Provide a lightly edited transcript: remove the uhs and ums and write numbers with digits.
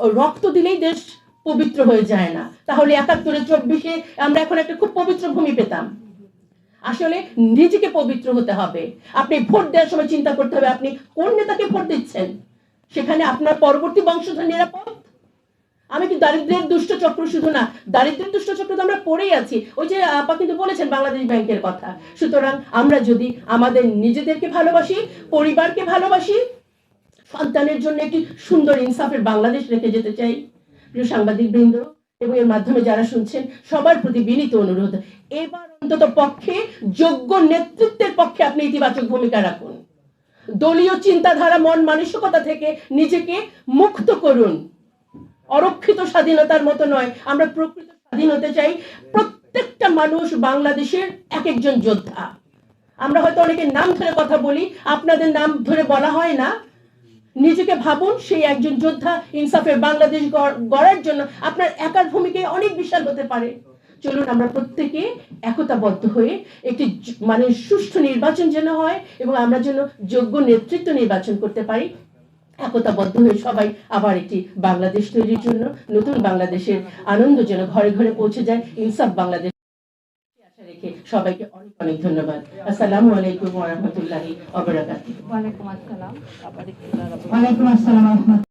ও রক্ত দিলেই দেশ পবিত্র হয়ে যায় না। তাহলে ৭১-এ ২৪-এ আমরা এখন একটা খুব পবিত্র ভূমি পেতাম। আসলে নিজেকে পবিত্র হতে হবে। আপনি ভোট দেওয়ার সময় চিন্তা করতে হবে আপনি কোন নেতাকে ভোট দিচ্ছেন, সেখানে আপনার পরবর্তী বংশধর নিরাপদ। আমি কি দারিদ্র্যের দুষ্ট চক্র শুধু না, দারিদ্র্যের দুষ্ট চক্র তো আমরা পড়েই আছি। ওই যে আপা কিন্তু বলেছেন বাংলাদেশ ব্যাংকের কথা। সুতরাং আমরা যদি আমাদের নিজেদেরকে ভালোবাসি, পরিবারকে ভালোবাসি, সন্তানের জন্য একটি সুন্দর ইনসাফের বাংলাদেশ রেখে যেতে চাই, প্রিয় সাংবাদিক বৃন্দ এবং এর মাধ্যমে যারা শুনছেন সবার প্রতি বিনীত অনুরোধ, এবার অন্তত পক্ষে যোগ্য নেতৃত্বের পক্ষে আপনি ইতিবাচক ভূমিকা রাখুন। দলীয় চিন্তাধারা, মন মানসিকতা থেকে নিজেকে মুক্ত করুন। অরক্ষিত স্বাধীনতার মতো নয়, আমরা প্রকৃত স্বাধীন হতে চাই। প্রত্যেকটা মানুষ বাংলাদেশের এক একজন যোদ্ধা। আমরা হয়তো অনেকের নাম ধরে কথা বলি, আপনাদের নাম ধরে বলা হয় না। নিজেকে ভাবুন সেই একজন যোদ্ধা। ইনসাফের বাংলাদেশ গড়ার জন্য আপনার একার ভূমিকায় অনেক বিশাল হতে পারে। চলুন আমরা প্রত্যেকে একতাবদ্ধ হয়ে একটি মানে সুষ্ঠু নির্বাচন যেন হয় এবং আমরা যেন যোগ্য নেতৃত্ব নির্বাচন করতে পারি। একতাবদ্ধ হয়ে সবাই আবার একটি বাংলাদেশ তৈরির জন্য, নতুন বাংলাদেশের আনন্দ যেন ঘরে ঘরে পৌঁছে যায়। ইনসাফ বাংলাদেশ আশা রেখে সবাইকে অনেক অনেক ধন্যবাদ। আসসালামু আলাইকুম ওয়া রাহমাতুল্লাহি ওয়া বারাকাতুহু। ওয়ালাইকুম আসসালাম।